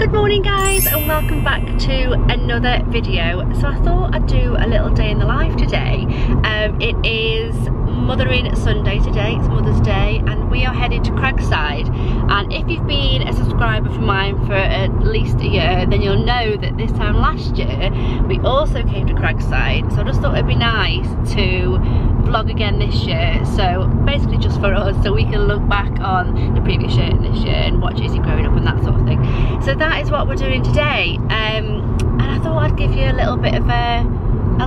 Good morning guys, and welcome back to another video. So I thought I'd do a little day in the life today. It is Mothering Sunday today, it's Mother's Day, and we are headed to Cragside. And if you've been a subscriber of mine for at least a year, then you'll know that this time last year we also came to Cragside. So I just thought it'd be nice to vlog again this year, so basically just for us, so we can look back on the previous year and this year and watch Izzy growing up and that sort of thing. So that is what we're doing today, and I thought I'd give you a little bit of a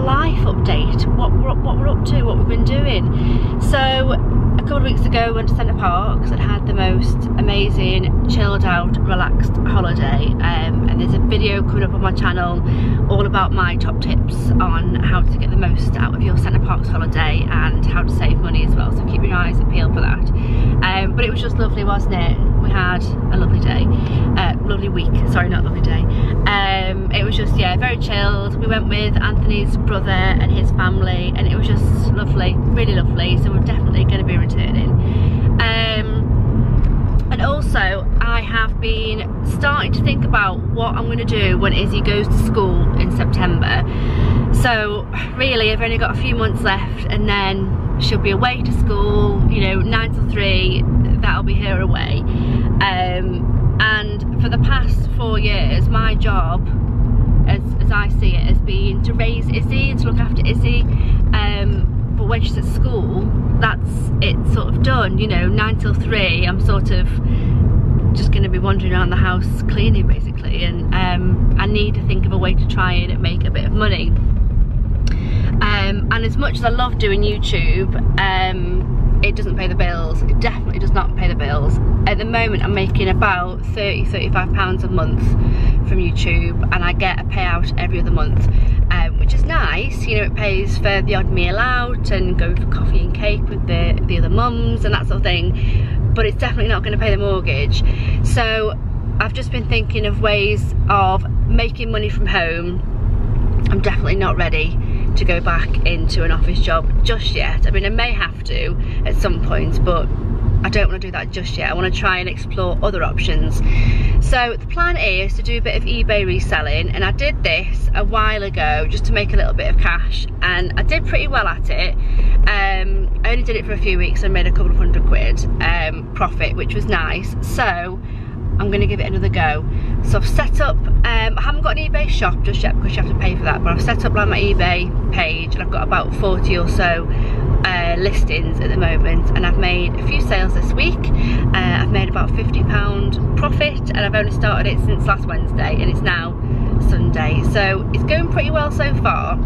life update, what we're up to, what we've been doing. So a couple of weeks ago we went to Centre Parks and had the most amazing chilled out relaxed holiday, and there's a video coming up on my channel all about my top tips on how to get the most out of your Centre Parks holiday and how to save money as well, so keep your eyes peeled for that. But it was just lovely, wasn't it? We had a lovely day, lovely week, sorry, not lovely day. It was just, yeah, very chilled. We went with Anthony's brother and his family, and it was just lovely, really lovely, so we're definitely going to be returning. And also I have been starting to think about what I'm going to do when Izzy goes to school in September. So really I've only got a few months left, and then she'll be away to school, you know, 9 till 3, that'll be her away. And for the past 4 years my job, as I see it, has been to raise Izzy and to look after Izzy. But when she's at school, that's it sort of done, you know, 9 till 3 I'm sort of just going to be wandering around the house cleaning basically, and I need to think of a way to try and make a bit of money. And as much as I love doing YouTube, it doesn't pay the bills. It definitely does not pay the bills. At the moment I'm making about £30–35 a month from YouTube, and I get a payout every other month, which is nice. You know, it pays for the odd meal out and going for coffee and cake with the other mums and that sort of thing, but it's definitely not going to pay the mortgage. So I've just been thinking of ways of making money from home. I'm definitely not ready to go back into an office job just yet. I mean, I may have to at some point, but I don't want to do that just yet. I want to try and explore other options. So the plan is to do a bit of eBay reselling, and I did this a while ago just to make a little bit of cash, and I did pretty well at it. I only did it for a few weeks and made a couple of £100 profit, which was nice. So I'm going to give it another go. So I've set up, I haven't got an eBay shop just yet because you have to pay for that, but I've set up like my eBay page, and I've got about 40 or so listings at the moment, and I've made a few sales this week. I've made about £50 profit, and I've only started it since last Wednesday, and it's now Sunday, so it's going pretty well so far.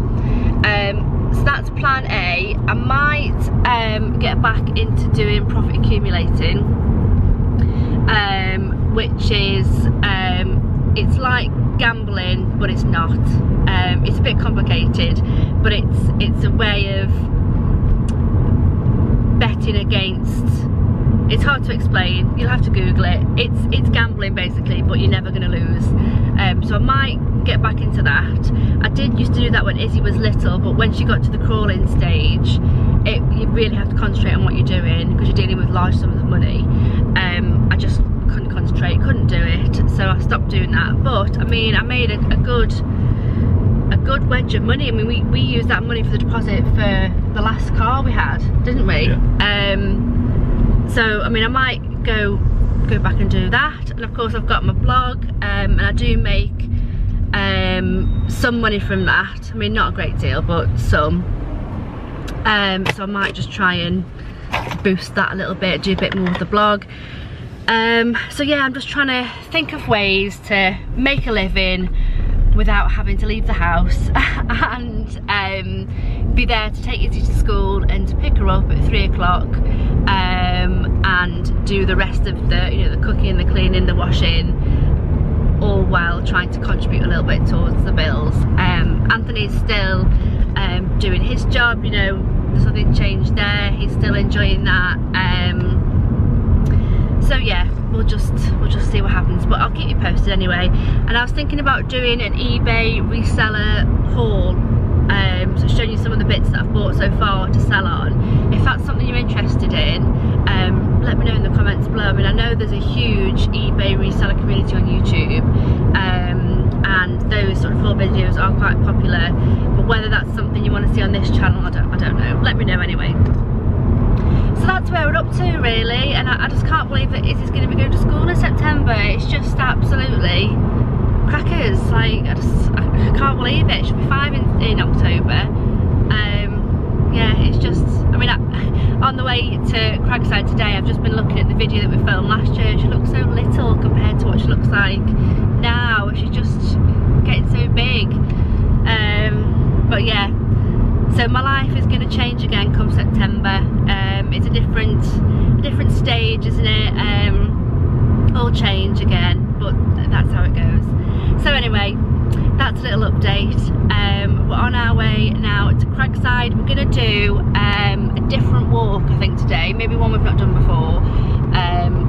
So that's plan A. I might get back into doing profit accumulating, which is it's like gambling, but it's not. It's a bit complicated, but it's a way of betting against, it's hard to explain, you'll have to Google it. It's gambling basically, but you're never going to lose. So I might get back into that. I did used to do that when Izzy was little, but when she got to the crawling stage, you really have to concentrate on what you're doing because you're dealing with large sums of money. I just couldn't concentrate, couldn't do it, so I stopped doing that. But I mean, I made a good wedge of money. I mean, we used that money for the deposit for the last car we had, didn't we? Yeah. So I mean, I might go back and do that. And of course I've got my blog, and I do make some money from that. I mean, not a great deal, but some. So I might just try and boost that a little bit, do a bit more with the blog. So yeah, I'm just trying to think of ways to make a living without having to leave the house, and be there to take Izzy to school and to pick her up at 3 o'clock, and do the rest of the, you know, the cooking, the cleaning, the washing, all while trying to contribute a little bit towards the bills. Anthony's still doing his job, you know, there's nothing changed there, he's still enjoying that. So yeah, we'll just see what happens, but I'll keep you posted anyway. And I was thinking about doing an eBay reseller haul, so showing you some of the bits that I've bought so far to sell on. If that's something you're interested in, let me know in the comments below. I mean, I know there's a huge eBay reseller community on YouTube, quite popular. But whether that's something you want to see on this channel, I don't know. Let me know anyway. So that's where we're up to really, and I just can't believe that Izzy's going to be going to school in September. It's just absolutely crackers. Like I can't believe it. She'll be 5 in October. Yeah, it's just, I mean, on the way to Cragside today, I've just been looking at the video that we filmed last year. She looks so little compared to what she looks like now. She's just getting so big. But yeah, so my life is going to change again come September. It's a different stage, isn't it? All change again, but that's how it goes. So anyway, that's a little update. We're on our way now to Cragside. We're going to do a different walk, I think, today. Maybe one we've not done before.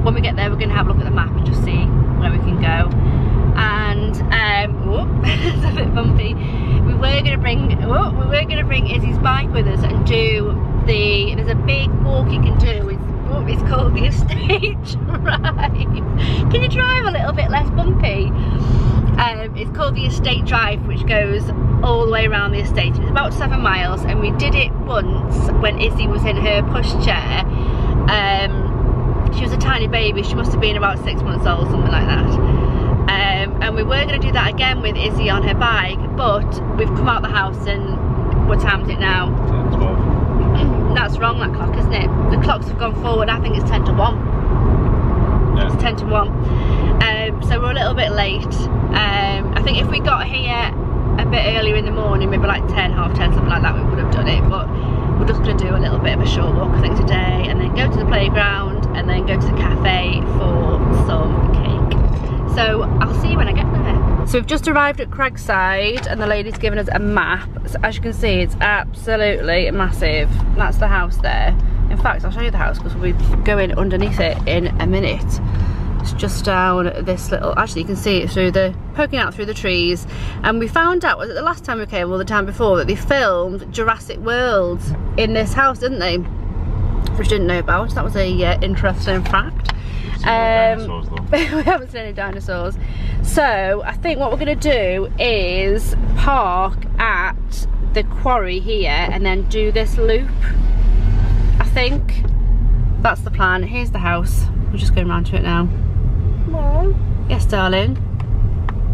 When we get there, we're going to have a look at the map and just see where we can go. And it's a bit bumpy. We were going to bring Izzy's bike with us and do there's a big walk you can do. It's called the estate drive. Can you drive a little bit less bumpy? It's called the estate drive, which goes all the way around the estate. It's about 7 miles, and we did it once when Izzy was in her pushchair. She was a tiny baby. She must have been about 6 months old, something like that. And we were going to do that again with Izzy on her bike, but we've come out the house and what time is it now? 12. That's wrong, that clock, isn't it? The clocks have gone forward. I think it's 10 to 1. Yeah. It's 10 to 1. So we're a little bit late. I think if we got here a bit earlier in the morning, maybe like 10, half 10, something like that, we would have done it. But we're just going to do a little bit of a short walk, I think, today, and then go to the playground, and then go to the cafe for some cake. So I'll see you when I get there. So we've just arrived at Cragside, and the lady's given us a map. So as you can see, it's absolutely massive. That's the house there. In fact, I'll show you the house because we'll be going underneath it in a minute. It's just down this little, actually you can see it through the, poking out through the trees. And we found out, was it the last time we came or the time before, that they filmed Jurassic World in this house, didn't they? Which I didn't know about. That was a interesting fact. We haven't seen any dinosaurs. So I think what we're going to do is park at the quarry here and then do this loop. I think that's the plan. Here's the house. We're just going round to it now. Mom? Yes, darling?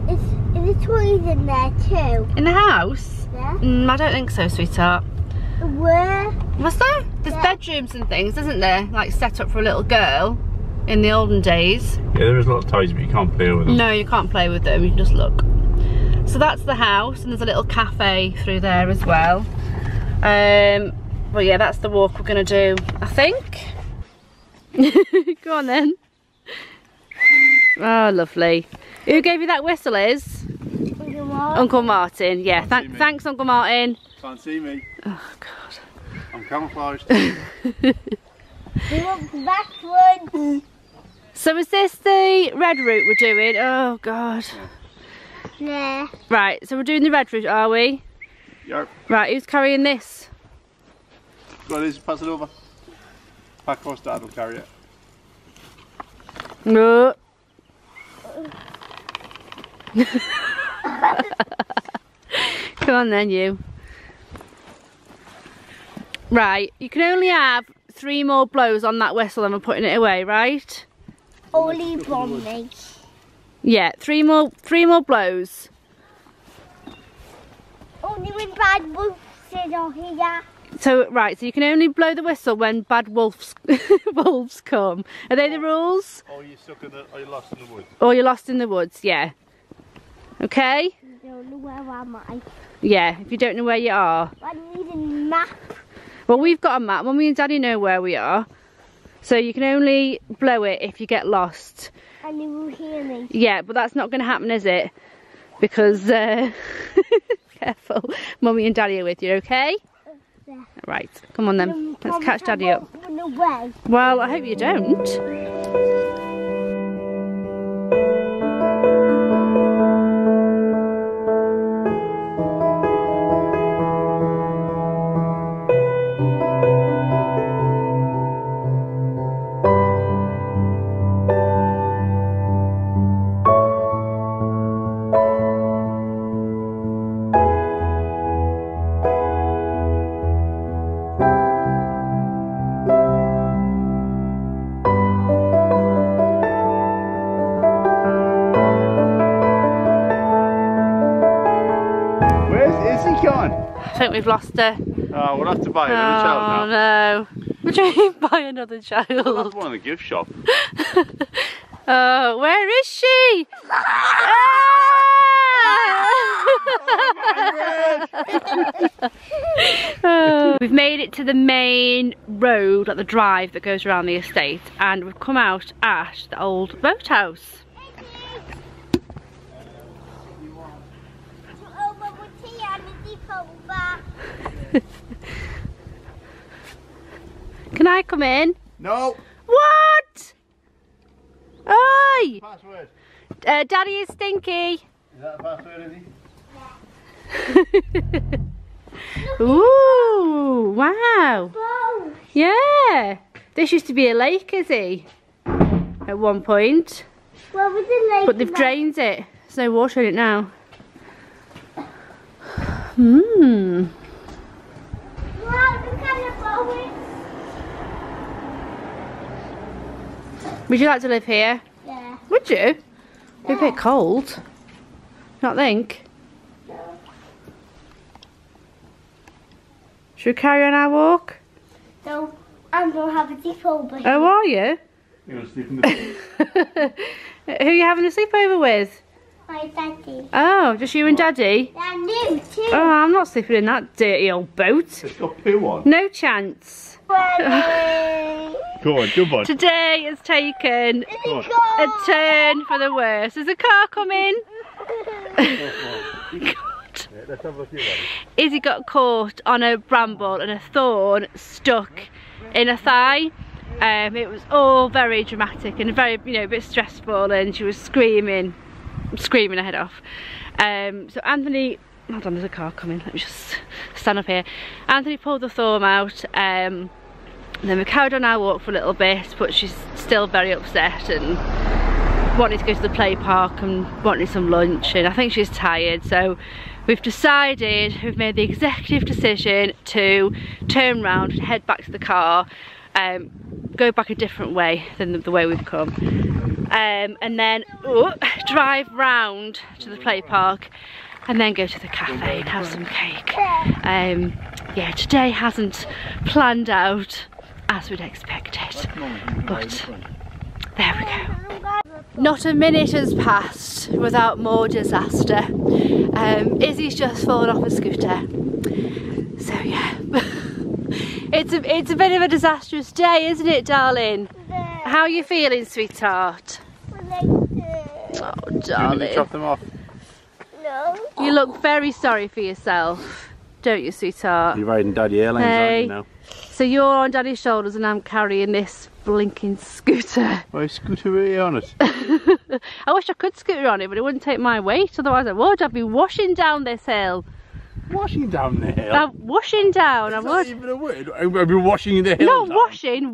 Is the toys in there too? In the house? Yeah. I don't think so, sweetheart. Where? Was there? There's bedrooms and things, isn't there? Like set up for a little girl in the olden days. Yeah, there is a lot of toys, but you can't play with them. No, you can't play with them, you can just look. So that's the house, and there's a little cafe through there as well. But yeah, that's the walk we're going to do, I think. Go on then. Oh, lovely. Who gave you that whistle, Liz? Uncle Martin. Yeah, thanks Uncle Martin. Can't see me. Oh God. I'm camouflaged. We walk backwards. So is this the red route we're doing? Oh God. Yeah. Right, so we're doing the red route, are we? Yep. Right, who's carrying this? Go on, Liz, pass it over. Pack horse, Dad will carry it. No. Come on then, you. Right, you can only have 3 more blows on that whistle and we're putting it away, right? Only from me. Yeah, 3 more blows. Only when bad wolves are here. So right, so you can only blow the whistle when bad wolves come. Are they the rules? Or you're stuck in the, or you're lost in the woods. Or you're lost in the woods, yeah. Okay? I don't know where am I. Yeah, if you don't know where you are. I need a map. Well, we've got a map. Mummy and Daddy know where we are. So you can only blow it if you get lost. And you will hear me. Yeah, but that's not going to happen, is it? Because, careful, Mummy and Daddy are with you, okay? Yeah. Right, come on then. Let's catch Daddy up. Run away. Well, I hope you don't. I think we've lost her. Oh, we'll have to buy another child now. Oh no. We're trying to buy another child. We'll have one in the gift shop. Oh, where is she? Oh, we've made it to the main road, like the drive that goes around the estate, and we've come out at the old boathouse. Can I come in? No. What? Oi! Password. Daddy is stinky. Is that the password, Izzy? Ooh, wow. Whoa. Yeah. This used to be a lake, Izzy, at one point. What was the lake? But they've drained it. There's no water in it now. Hmm. Wow, look at the boat. Would you like to live here? Yeah. Would you? It'd be a bit cold. Not think? Should we carry on our walk? So I'm gonna have a sleepover. Oh, are you? You're gonna sleep in the Who are you having a sleepover with? My daddy. Oh, just you and Daddy? And new too. Oh, I'm not sleeping in that dirty old boat. It's got poo on. No chance. Go on, jump on. Today has taken Go on. a turn for the worse. There's a car coming. Yeah, let's have a look at it. Izzy got caught on a bramble and a thorn stuck in her thigh. It was all very dramatic and very, you know, a bit stressful, and she was screaming her head off. So Anthony, hold on, there's a car coming, let me just stand up here. Anthony pulled the thorn out, and then we carried on our walk for a little bit, but she's still very upset and wanted to go to the play park and wanted some lunch, and I think she's tired, so we've decided, we've made the executive decision to turn round and head back to the car, go back a different way than the way we've come, and then drive round to the play park and then go to the cafe and have some cake. Yeah, today hasn't planned out as we'd expected, but there we go. Not a minute has passed without more disaster. Izzy's just fallen off a scooter, so yeah. It's a bit of a disastrous day, isn't it, darling? How are you feeling, sweetheart? Oh, darling. Did you chop them off? No. You look very sorry for yourself, don't you, sweetheart? You're riding Daddy Airlines, aren't you now? So you're on Daddy's shoulders and I'm carrying this blinking scooter. Why scooter are you on it? I wish I could scooter on it, but it wouldn't take my weight, otherwise I would. I'd be washing down this hill. Washing down the hill? I'm washing down, I would. Not even a word. I'll be washing the hill No, down. washing.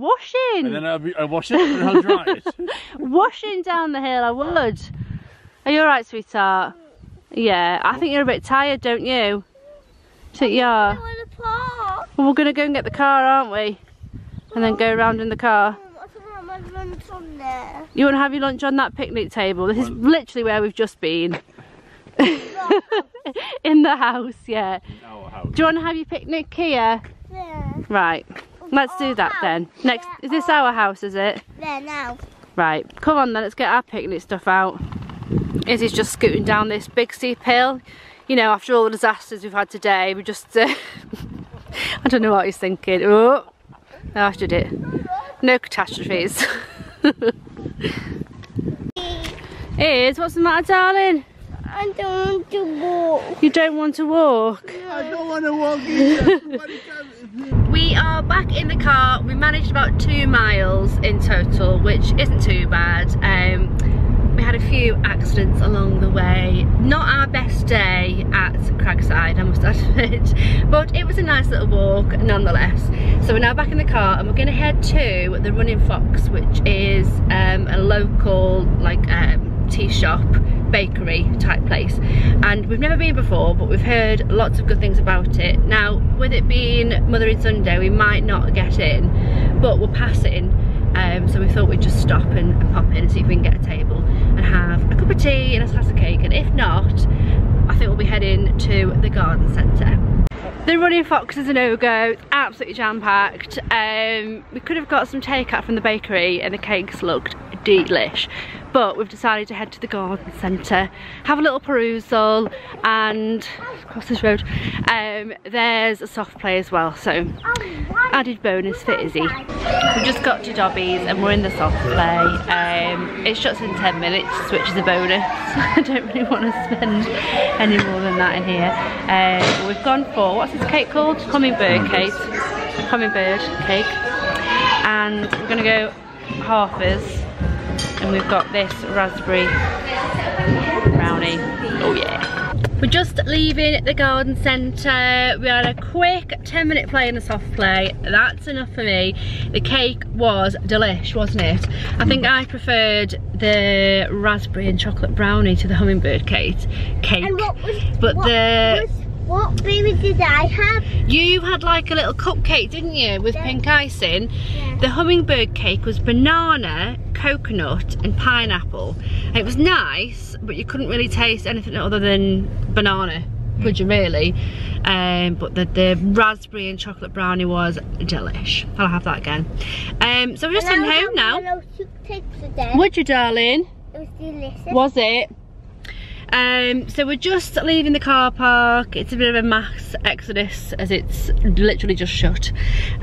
And then I'll wash it and I'll dry it. Washing down the hill, I would. Are you alright, sweetheart? Yeah, I think you're a bit tired, don't you? I think you are. Well, we're going to go and get the car, aren't we? And then go around in the car. You want to have your lunch on that picnic table? This is literally where we've just been. In the house, yeah. In our house. Do you want to have your picnic here? Yeah. Right, let's do that then. Next, is this our house, is it? There now. Right, come on then, let's get our picnic stuff out. Izzy's just scooting down this big steep hill. You know, after all the disasters we've had today, we just... I don't know what he's thinking. Oh, I did it. No catastrophes. Iz, what's the matter, darling? I don't want to walk. You don't want to walk? I don't want to walk either. We are back in the car. We managed about 2 miles in total, which isn't too bad. We had a few accidents along the way. Not our best day at Cragside, I must admit, but it was a nice little walk nonetheless. So we're now back in the car and we're going to head to the Running Fox, which is a local tea shop, bakery type place, and we've never been before, but we've heard lots of good things about it. Now, with it being Mothering Sunday, we might not get in, but we're passing, so we thought we'd just stop and pop in and see if we can get a table and have a cup of tea and a slice of cake, and if not, I think we'll be heading to the garden centre. The Running Fox is a no-go, it's absolutely jam-packed. We could have got some takeout from the bakery and the cakes looked delish, but we've decided to head to the garden centre, have a little perusal, and across this road there's a soft play as well, so added bonus for Izzy. We've just got to Dobby's and we're in the soft play. It shuts in 10 minutes, which is a bonus. I don't really want to spend any more than that in here. We've gone for, what's this cake called? Hummingbird cake. Hummingbird cake. And we're going to go halfers. And we've got this raspberry brownie. Oh yeah. We're just leaving the garden centre. We had a quick 10-minute play in the soft play. That's enough for me. The cake was delish, wasn't it? I think I preferred the raspberry and chocolate brownie to the hummingbird cake. And what flavour did I have? You had like a little cupcake, didn't you, with pink icing? Yeah. The hummingbird cake was banana, coconut and pineapple. It was nice, but you couldn't really taste anything other than banana, could you really? But the raspberry and chocolate brownie was delish. I'll have that again. So we're just heading home now. Would you, darling? It was delicious. Was it? So we're just leaving the car park. It's a bit of a mass exodus as it's literally just shut.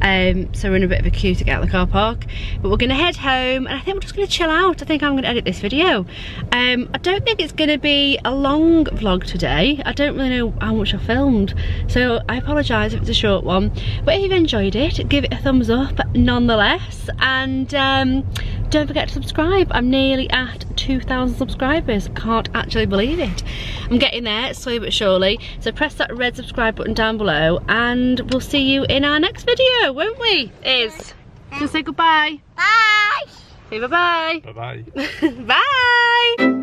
So we're in a bit of a queue to get out of the car park. But we're gonna head home and I think we're just gonna chill out. I think I'm gonna edit this video. I don't think it's gonna be a long vlog today. I don't really know how much I filmed. So I apologise if it's a short one. But if you've enjoyed it, give it a thumbs up nonetheless. And don't forget to subscribe. I'm nearly at 2,000 subscribers. Can't actually believe it. I'm getting there slowly but surely. So press that red subscribe button down below and we'll see you in our next video, won't we? So say goodbye. Bye. Say bye-bye. Bye-bye. Bye.